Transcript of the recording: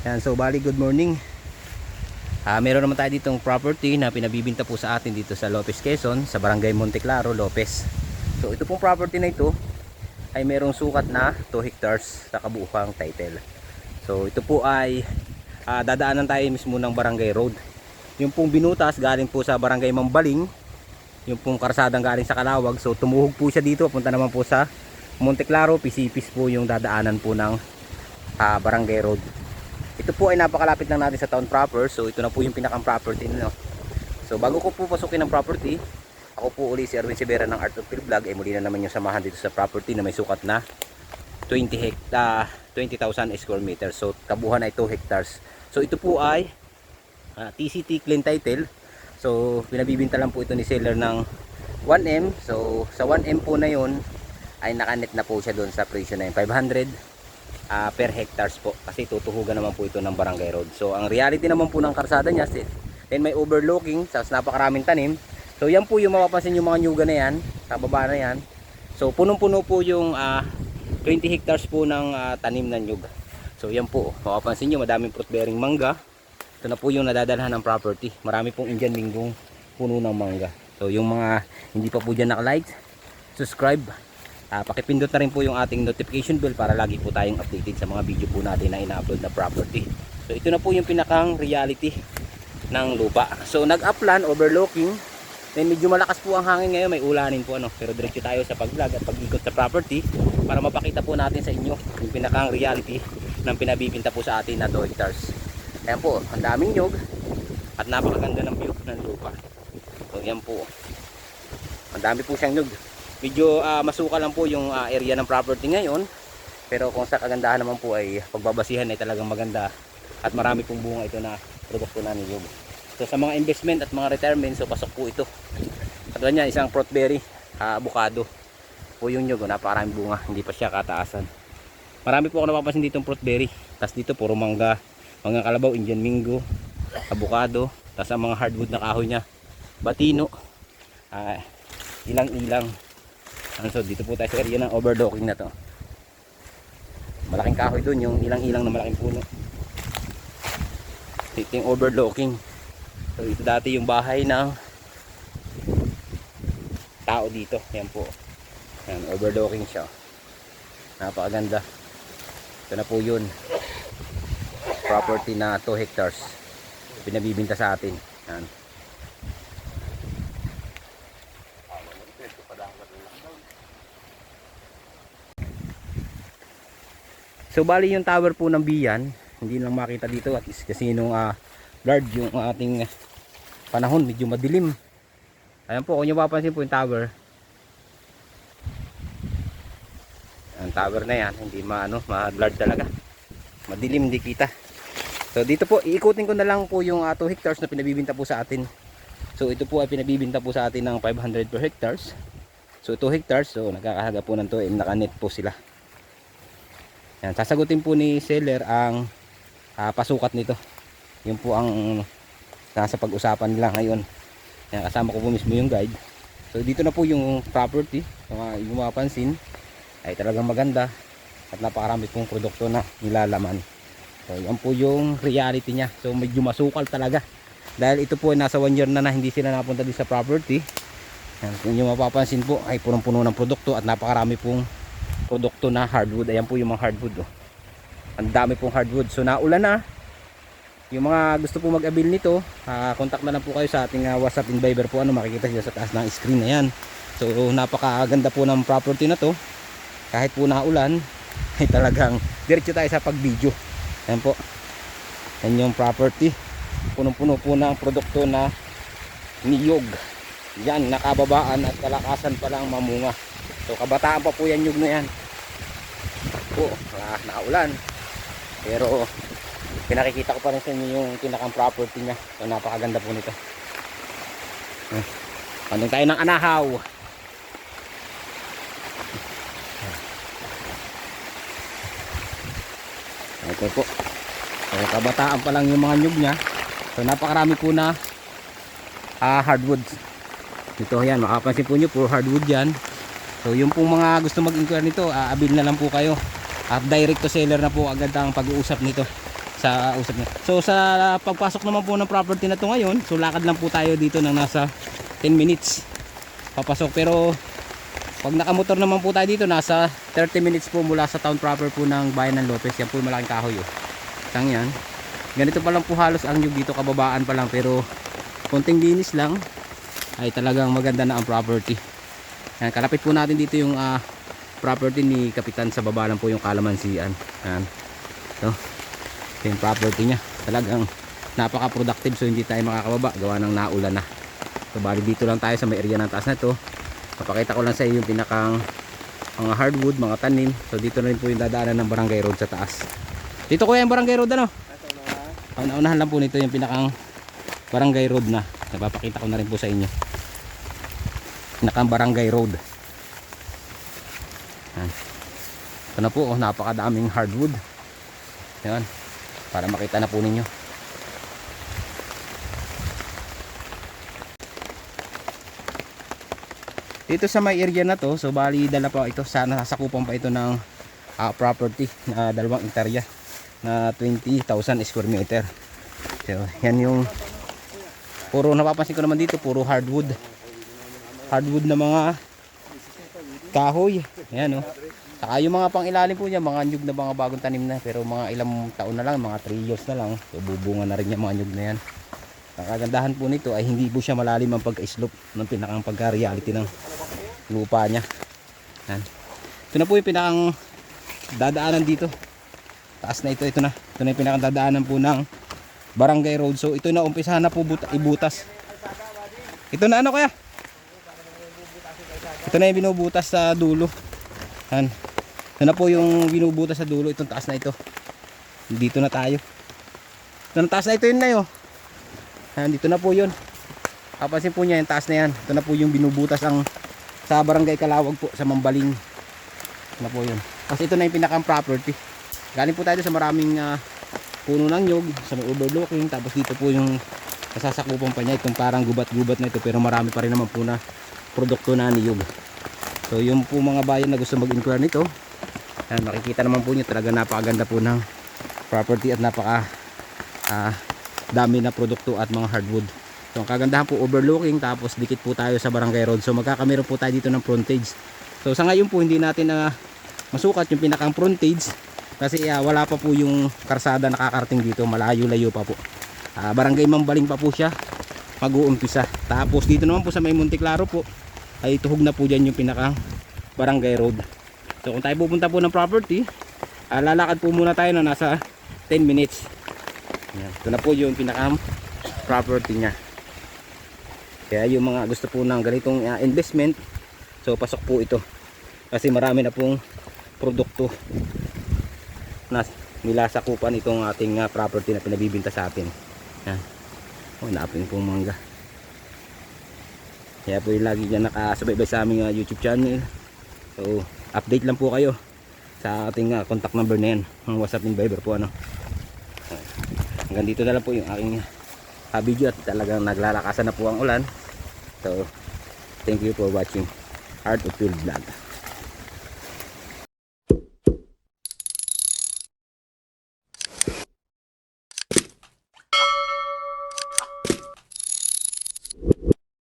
Yan, so bali good morning. Meron naman tayo ditong property na pinabibinta po sa atin dito sa Lopez, Quezon, sa Barangay Monteclaro, Lopez. So ito pong property na ito ay merong sukat na 2 hectares sa kabuuang title. So ito po ay dadaanan tayo mismo ng Barangay Road. Yung pong binutas galing po sa Barangay Mambaling, yung pong karsadang galing sa Calawag. So tumuhog po siya dito, punta naman po sa Monteclaro, Pisipis po yung dadaanan po ng Barangay Road. Ito po ay napakalapit lang natin sa town proper. So ito na po yung pinakang property nila. So bago ko po pasukin ng property, ako po uli si Erwin Severa ng Art of Field Vlog. Muli na naman yung samahan dito sa property na may sukat na 20,000 square meters. So kabuuan ay 2 hectares. So ito po ay TCT clean title. So pinabibinta lang po ito ni seller ng 1M. So sa 1M po na yun ay nakanet na po siya doon sa presyo na yun, 500 per hectares po, kasi tutuhugan naman po ito ng Barangay Road. So ang reality naman po ng karsada niya, then may overlooking, tapos napakaraming tanim. So yan po yung mapapansin yung mga nyuga na yan, sa baba na yan. So punong-puno po yung 20 hectares po ng tanim na nyuga. So yan po, mapapansin nyo madaming fruit bearing mangga. Ito na po yung nadadalhan ng property. Marami pong Indian Minggong puno ng mangga. So yung mga hindi pa po dyan naka-like, subscribe, pakipindot na rin po yung ating notification bell para lagi po tayong updated sa mga video po natin na ina-upload na property. So ito na po yung pinakang reality ng lupa. So nag-upland, overlooking, then medyo malakas po ang hangin ngayon, may ulanin po pero diretso tayo sa pag-vlog at pag-ikot sa property para mapakita po natin sa inyo yung pinakang reality ng pinabibinta po sa atin na 2 hectares. Ayan po, ang daming nyug at napakaganda ng view ng lupa. So yan po, ang dami po siyang nyug. Medyo masuka lang po yung area ng property ngayon, pero kung sa kagandahan naman po ay pagbabasihan ay talagang maganda at marami pong bunga ito na produkto na niyog. So sa mga investment at mga retirement, so pasok po ito. Katulad niya, isang fruit berry, avocado po yung nyog, napakaraming bunga, hindi pa siya kataasan. Marami po ako napapansin ditong fruit berry, tas dito puro mangga, mga kalabaw, Indian Mingo, avocado, tas ang mga hardwood na kahoy niya, batino, ilang-ilang. So dito po tayo sa area ng overlooking na to. Malaking kahoy doon, yung ilang-ilang na malaking puno. Ito yung overlooking. So ito dati yung bahay ng tao dito. Yan po. Yan, overlooking siya. Napakaganda. Ito na po yun. Property na 2 hectares. Pinabibinta sa atin. Yan. So bali yung tower po ng Biyan, hindi lang makita dito at least kasi nung blurred yung ating panahon, medyo madilim. Ayan po, kung nyo mapapansin po yung tower. Ang tower na yan, hindi ma-blurred talaga. Madilim, hindi kita. So dito po, iikutin ko na lang po yung 2 hectares na pinabibinta po sa atin. So ito po ay pinabibinta po sa atin ng 500 per hectares. So 2 hectares, so nagkakahaga po ng 2M, naka-net po sila. Yan, sasagutin po ni seller ang pasukat nito. Yun po ang nasa pag-usapan nila ngayon. Yan, kasama ko po mismo yung guide. So dito na po yung property. Yung mapapansin ay talagang maganda at napakarami pong produkto na nilalaman. So yan po yung reality niya. So medyo masukal talaga dahil ito po ay nasa 1 year na hindi sila napunta din sa property. Yan, kung yung mapapansin po ay punong-puno ng produkto at napakarami pong produkto na hardwood. Ayan po yung mga hardwood. Ang dami pong hardwood. So naulan na. Yung mga gusto po mag-avail nito, contact na lang po kayo sa ating WhatsApp and Viber po. Makikita siya sa taas ng screen na yan. So napakaganda po ng property na to. Kahit po naulan ay talagang diretso tayo sa pag-video. Ayan po. Yan yung property. Punong-puno po ng produkto na niyog. Yan, nakababaan at kalakasan pa lang mamunga. So kabataan pa po yan nyug na yan. Po, naulan. Pero pinakikita ko pa rin sa inyo yung pinakang property niya. So napakaganda po nito. Andun tayo ng anahaw. Ito po. So kabataan pa lang yung mga nyug niya. So napakarami po na hardwoods. Ito yan, makapansin po nyo, puro hardwood yan. So yung pong mga gusto mag-inquire nito, avail na lang po kayo. At direct to seller na po agad ang pag-uusap nito. sa usap niya. So sa pagpasok naman po ng property na to ngayon, so lakad lang po tayo dito ng nasa 10 minutes papasok. Pero pag nakamotor naman po tayo dito, nasa 30 minutes po mula sa town proper po ng bayan ng Lopez. Yan po yung malaking kahoy oh. Isang yan. Ganito pa lang po halos ang nyug dito, kababaan pa lang, pero konting linis lang ay talagang maganda na ang property. Yan, kalapit po natin dito yung property ni Kapitan, sa baba lang po yung kalamansian. Yan. So, yung property niya talagang napaka-productive, so hindi tayo makakababa gawa ng naulan na. So bali dito lang tayo sa may area ng taas na to. Papakita ko lang sa iyo yung pinakang mga hardwood, mga tanim. So dito na rin po yung dadaanan ng barangay road sa taas. Dito kuya yung barangay road ano? Unahan lang po nito yung pinakang barangay road na. Napapakita ko na rin po sa inyo. Pinakang barangay road. Yan. Ito na po, oh, napakadaming hardwood. Yan. Para makita na po ninyo. Dito sa may area na to, so bali dala pa ito, sana sasakupan pa ito ng property na 2 hektarya na 20,000 square meter. So yan yung puro, napapansin ko naman dito, puro hardwood. Hardwood na mga kahoy. Ayan oh. Saka yung mga pangilalim po niya, mga nyug na mga bagong tanim na, pero mga ilang taon na lang, mga 3 years na lang, so bubunga na rin yung mga nyug na yan. Ang kagandahan po nito ay hindi po siya malalim ang pagka-slope ng pinakang pagka-reality ng lupa niya. Yan. Ito na po yung pinakang dadaanan dito. Taas na ito, ito na yung pinakang dadaanan po ng barangay road. So ito na, umpisahan na po ibutas. Ito na ano kaya? Ito na yung binubutas sa dulo. Yan. Ito na po yung binubutas sa dulo, itong taas na ito. Dito na tayo. Ito na taas na ito, yun na yun. Yan, dito na po yun. Kapansin po niya yung taas na yan. Ito na po yung binubutas ang sa barangay Kalawag po, sa Mambaling. Ito na po yun. Kasi ito na yung pinakang property. Galing po tayo sa maraming puno ng nyog, sa may overlooking. Tapos dito po yung nasasakupan pa niya, itong parang gubat-gubat na ito, pero marami pa rin naman po na produkto na niyog. So yung po mga bayan na gusto mag-inquire nito, yan, makikita naman po nyo talaga napakaganda po ng property at napaka dami na produkto at mga hardwood. So ang kagandahan po, overlooking, tapos dikit po tayo sa barangay road. So magkakameron po tayo dito ng frontage. So sa ngayon po hindi natin masukat yung pinakang frontage kasi wala pa po yung karsada nakakarating dito, malayo-layo pa po. Barangay Mambaling pa po siya mag-uumpisa. Tapos dito naman po sa may Monteklaro po ay tuhog na po dyan yung pinakang barangay road. So kung tayo pupunta po ng property, lalakad po muna tayo na nasa 10 minutes. Yan. Ito na po yung pinakang property nya. Kaya yung mga gusto po ng ganitong investment, so pasok po ito. Kasi marami na pong produkto na nilasakupan itong ating property na pinabibinta sa atin. Yan. Oh, napin pong mangga. Kaya po yung lagi dyan nakasubaybay sa aming YouTube channel. So update lang po kayo sa ating contact number na yan, ang WhatsApp and Viber po ano. Hanggang dito na lang po yung aking video at talagang naglalakasan na po ang ulan. So thank you for watching Art of Field Vlog.